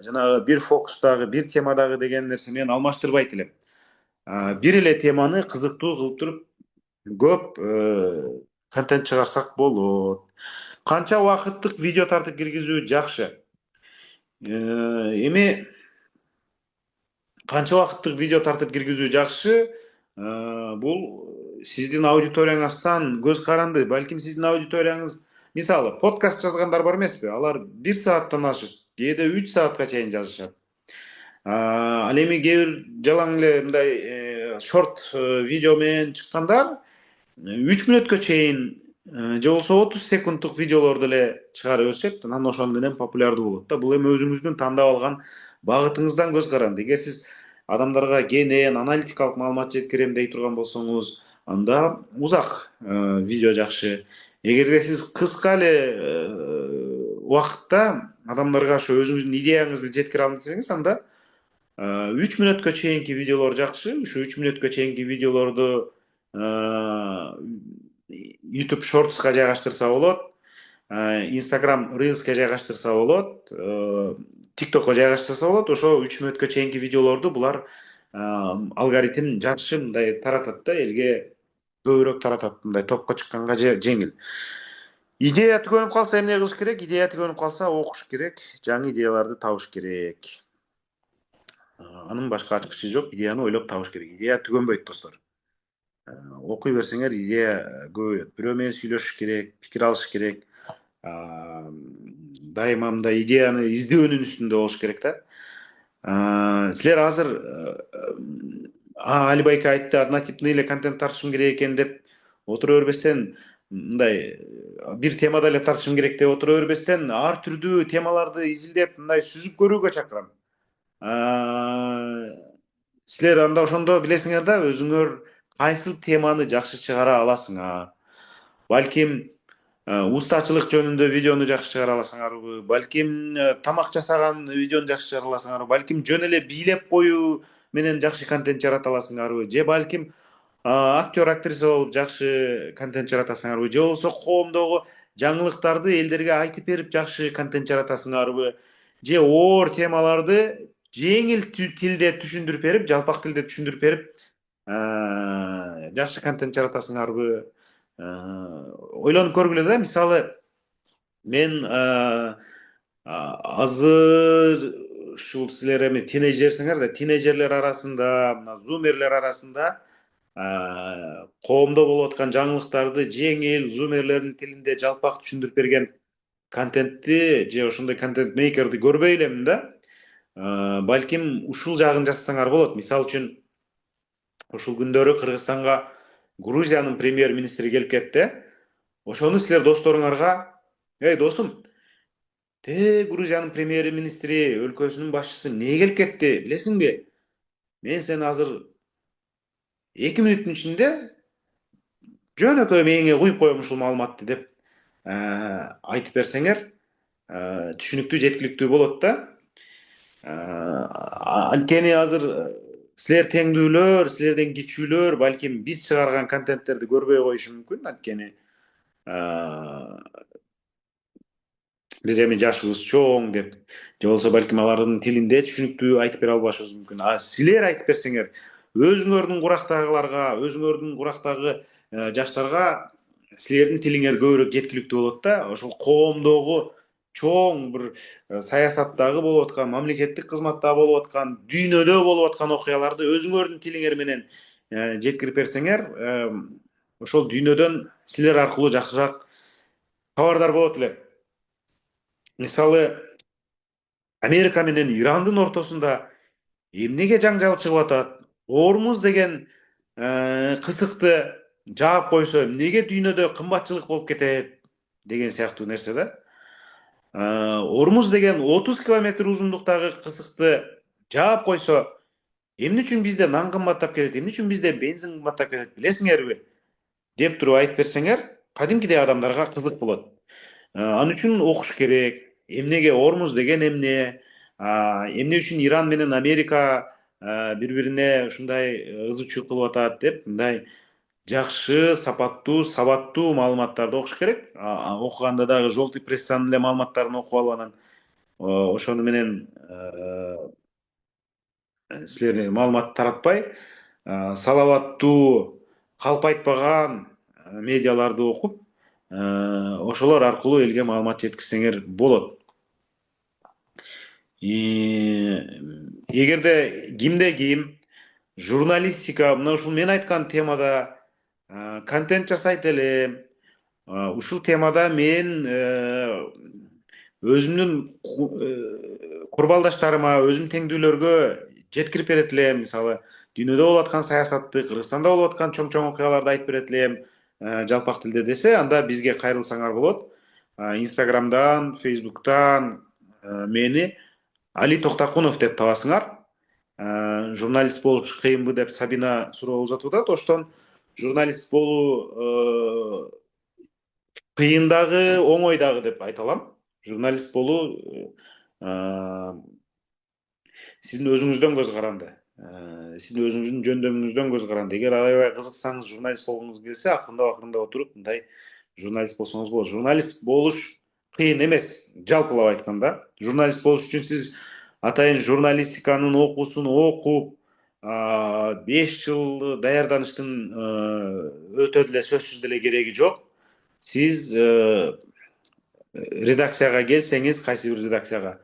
жанагы бир фокустагы, бир темадагы деген нерсе менен алмаштырбайт элем. Бир эле теманы кызыктуу кылып туруп көп контент чыгарсак болот. Канча убакыттык видео тартып киргизүү жакшы. Эми канча убакыттык видео тартып киргизүү жакшы? Бул сиздин аудиторияңыздан көз каранды. Балким сиздин аудиторияңыз, мисалы, подкаст жазгандар бар эмеспи? Алар 1 сааттан ашык, кээде 3 саатка чейин жазышат. Ал эми кээ бир жалаң эле мындай шорт видео менен чыккандар 3 мүнөткө чейин же болбосо 30 секундтук видеолорду эле чыгара беришет. Анан ошол менен популярдуу болот да. Бул эми өзүңүздүн тандап алган багытыңыздан көз каранды. Эгер сиз адамдарга кенен аналитикалык маалымат жеткирем дей турган болсоңуз, анда узак видео жакшы. Эгерде сиз кыска эле убакытта адамдарга ошо өзүңүздүн идеяңызды жеткире алсаңыз, анда 3 мүнөткө чейинки видеолор жакшы. Ушу 3 мүнөткө чейинки видеолорду YouTube Shorts'ка жайгаштырса болот, Instagram Reels'ке жайгаштырса болот, TikTok'ка жайгаштырса болот. Ошо 3 мүнөткө чейинки видеолорду булар алгоритм жакшы мындай таратат да, элге көбүрөөк таратат, мындай топко чыкканга жеңил. Идея түгөнүп калса эмне кылыш керек? Идея түгөнүп калса окуш керек, жаңы идеяларды табыш керек. Анын башка ачкычы жок, идеяны ойлоп табыш керек. Идея түгөнбөйт, достор. Окуй берсеңер идея көбөйөт. Бирөө менен сүйлөшүш керек, пикир алыш керек. Дайыма мындай идеяны издөөнүн үстүндө болуш керек да. Силер азыр Али байке айтты, однотипный эле контент тартышым керек экен деп отура бербестен, мындай бир темада эле тартышым керек деп отура бербестен, ар түрдүү темаларды изилдеп, мындай сүзүп көрүүгө чакырам. Силер анда ошондо билесиңер да, өзүңөр кайсыл теманы жакшы чыгара аласыңар. Балким устачылык жөнүндө видеону жакшы чыгара аласыңарбы, балким тамак жасаган видеону жакшы чыгара аласыңарбы, балким жөн эле бийлеп коюу менен жакшы контент жарата аласыңарбы, же балким актер актриса болуп жакшы контент жаратасыңарбы, же болбосо коомдогу жаңылыктарды элдерге айтып берип жакшы контент жаратасыңарбы, же оор темаларды жеңил тилде түшүндүрүп берип, жалпак тилде түшүндүрүп берип жакшы контент жаратасыңарбы. Ойлонуп көргүлө да. Мисалы, мен азыр ушул силер эми тинейджерсиңер да, тинейджерлер арасында, мына зумерлер арасында коомдо болуп аткан жаңылыктарды жеңил зумерлердин тилинде жалпак түшүндүрүп берген контентти же ошондой контент мейкерди көрбөй элемин да. Балким ушул жагын жазсаңар болот. Мисалы үчүн, ушул күндөрү Кыргызстанга Грузиянын премьер-министри келип кетти. Ошону силер досторуңарга, эй досум, Грузиянын премьер-министри, өлкөсүнүн башчысы эмнеге келип кетти, билесиңби? Мен сени азыр 2 мүнөттүн ичинде жөнөкөй мээңе куюп коем ушул маалыматты деп айтып берсеңер, түшүнүктүү, жеткиликтүү болот да. Анткени азыр силер теңдүүлөр, силерден кичүүлөр балким биз чыгарган контенттерди көрбөй коюшу мүмкүн. Анткени биз эми жашыбыз чоң деп, же болбосо балким алардын тилинде түшүнүктүү айтып бере албашыбыз мүмкүн. Силер айтып берсеңер, өзүңөрдүн курактагыларга, өзүңөрдүн курактагы жаштарга силердин тилиңер көбүрөөк жеткиликтүү болот да. Ошол коомдогу чоң бир саясаттагы болуп аткан, мамлекеттик кызматта болуп аткан, дүйнөдө болуп аткан окуяларды өзүңөрдүн тилиңер менен жеткирип берсеңер, ошол дүйнөдөн силер аркылуу жакшыраак кабардар болот элем. Мисалы, Америка менен Ирандын ортосунда эмнеге жаңжал чыгып атат? Ормуз деген кысыкты жаап койсо эмнеге дүйнөдө кымбатчылык болуп кетет деген сыяктуу нерсе да. Ормуз деген 30 километр узундуктагы кысыкты жаап койсо эмне үчүн бизде нан кымбаттап кетет, эмне үчүн бизде бензин кымбаттап кетет билесиңерби деп туруп айтып берсеңер, кадимкидей адамдарга кызык болот. Ал үчүн окуш керек. Эмнеге Ормуз деген эмне үчүн Иран менен Америка бири бирине ушундай ызы чуу кылып атат деп, мындай жакшы, сапаттуу, сабаттуу маалыматтарды окуш керек. Окуганда дагы желтый прессанын эле маалыматтарын окуп алып анан ошону менен силерге маалымат таратпай, салаваттуу, калп медиаларды окуп, ошолор аркылуу элге маалымат жеткизсеңер болот. Эгерде кимде ким журналистика, мына ушул мен айткан темада контент жасайт элем, ушул темада мен өзүмдүн курбалдаштарыма, өзүм теңдүүлөргө жеткирип берет элем. Мисалы, дүйнөдө болуп аткан саясатты, Кыргызстанда болуп аткан чоң окуяларды айтып берет элем жалпак тилде десе, анда бизге кайрылсаңар болот. Инстаграмдан, Фейсбуктан мени Али Токтакунов деп табасыңар. Журналист болуш кыйынбы деп Сабина суроо узатып атат. Ошондон журналист болуу кыйын дагы, оңой дагы деп айта алам. Журналист болуу сиздин өзүңүздөн көз каранды. Сиздин өзүңүздүн жөндөмүңүздөн көз каранды. Эгер аябай кызыксаңыз, журналист болгуңуз келсе, акырындап отуруп мындай журналист болсоңуз болот. Журналист болуш кыйын эмес, жалпылап айтканда. Журналист болуш үчүн сиз атайын журналистиканын окуусун окуп, 5 жыл даярданыштын өтө деле сөзсүз деле кереги жок. Сиз редакцияга келсеңиз, кайсы бир редакцияга,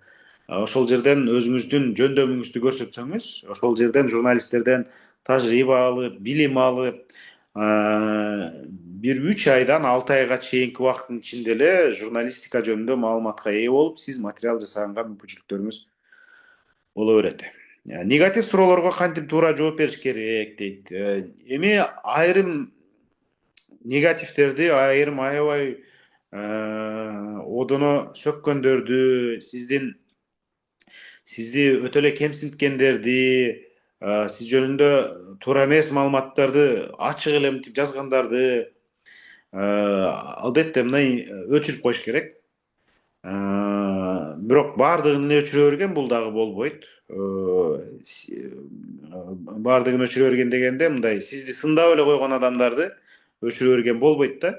ошол жерден өзүңүздүн жөндөмүңүздү көрсөтсөңүз, ошол жерден журналисттерден тажрыйба алып, билим алып, бир 3 айдан 6 айга чейинки убакыттын ичинде эле журналистика жөнүндө маалыматка ээ болуп, сиз материал жасаганга мүмкүнчүлүктөрүңүз боло берет. Негатив суроолорго кантип туура жооп бериш керек дейт. Эми айрым негативтерди, айрым аябай одоно сөккөндөрдү, сизди өтө эле кемсинткендерди, сиз жөнүндө туура эмес маалыматтарды ачык эле мынтип жазгандарды албетте мындай өчүрүп коюш керек. Бирок баардыгын эле өчүрө берген бул дагы болбойт. Баардыгын өчүрө берген дегенде мындай сизди сындап эле койгон адамдарды өчүрө берген болбойт да.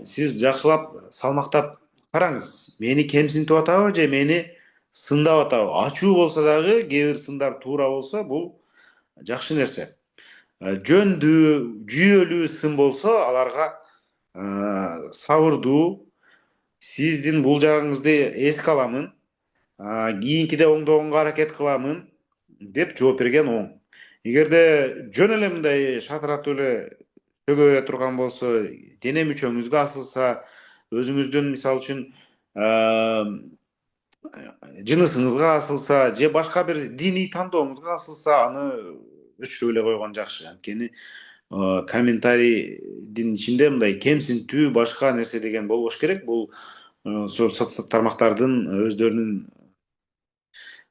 Сиз жакшылап салмактап караңыз. Мени кемсинтип атабы же мени сындап атабы? Ачуу болсо дагы, кээ бир сындар туура болсо, бул жакшы нерсе. Жөндүү, жүйөлүү сын болсо, аларга сабырдуу, сиздин бул жагыңызды эске аламын, кийинкиде оңдогонго аракет кыламын деп жооп берген оң. Эгерде жөн эле мындай шатыратып эле сөгө бере турган болсо, дене мүчөңүзгө асылса, өзүңүздүн мисалы үчүн жынысыңызга асылса, же башка бир диний тандооңузга асылса, аны өчүрүп эле койгон жакшы. Анткени комментарийдин ичинде мындай кемсинтүү, башка нерсе деген болбош керек. Бул тармактардын өздөрүнүн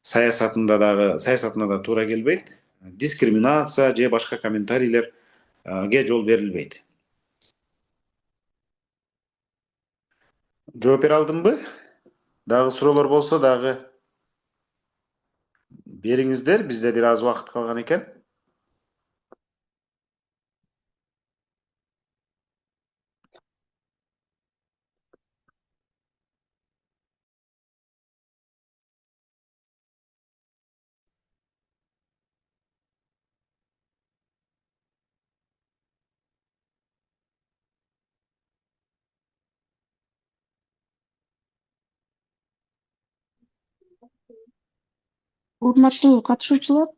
саясатына да туура келбейт. Дискриминация же башка комментарийлерге жол берилбейт. Жооп бере алдымбы? Дагы суроолор болсо дагы бериңиздер. Бизде бир аз убакыт калган экен. Урматтуу катышуучулар,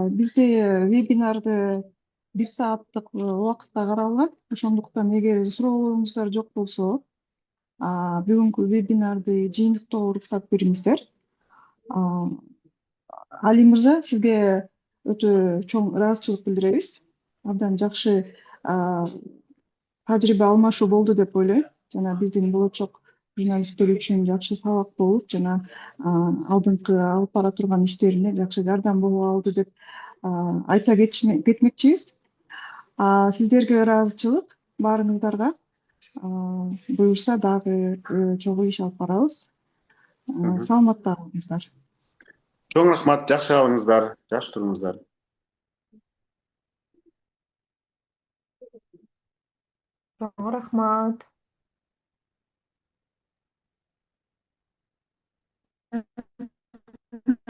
бизде вебинарды 1 сааттык убакытта каралган. Ошондуктан эгер суроолоруңуздар жок болсо, бүгүнкү вебинарды жыйынтыктоого уруксат бериңиздер. Али мырза, сизге өтө чоң ыраазычылык билдиребиз. Абдан жакшы тажрыйба алмашуу болду деп ойлойм. Жана биздин болочок журналисттер үчүн жакшы сабак болуп, жана алдыңкы алып бара турган иштерине жакшы жардам боло алды деп айта кетмекчибиз. Сиздерге ыраазычылык баарыңыздарга. Буюрса дагы чогуу иш алып барабыз. Саламатта калыңыздар. Чоң рахмат, жакшы калыңыздар, жакшы туруңуздар. Чоң рахмат.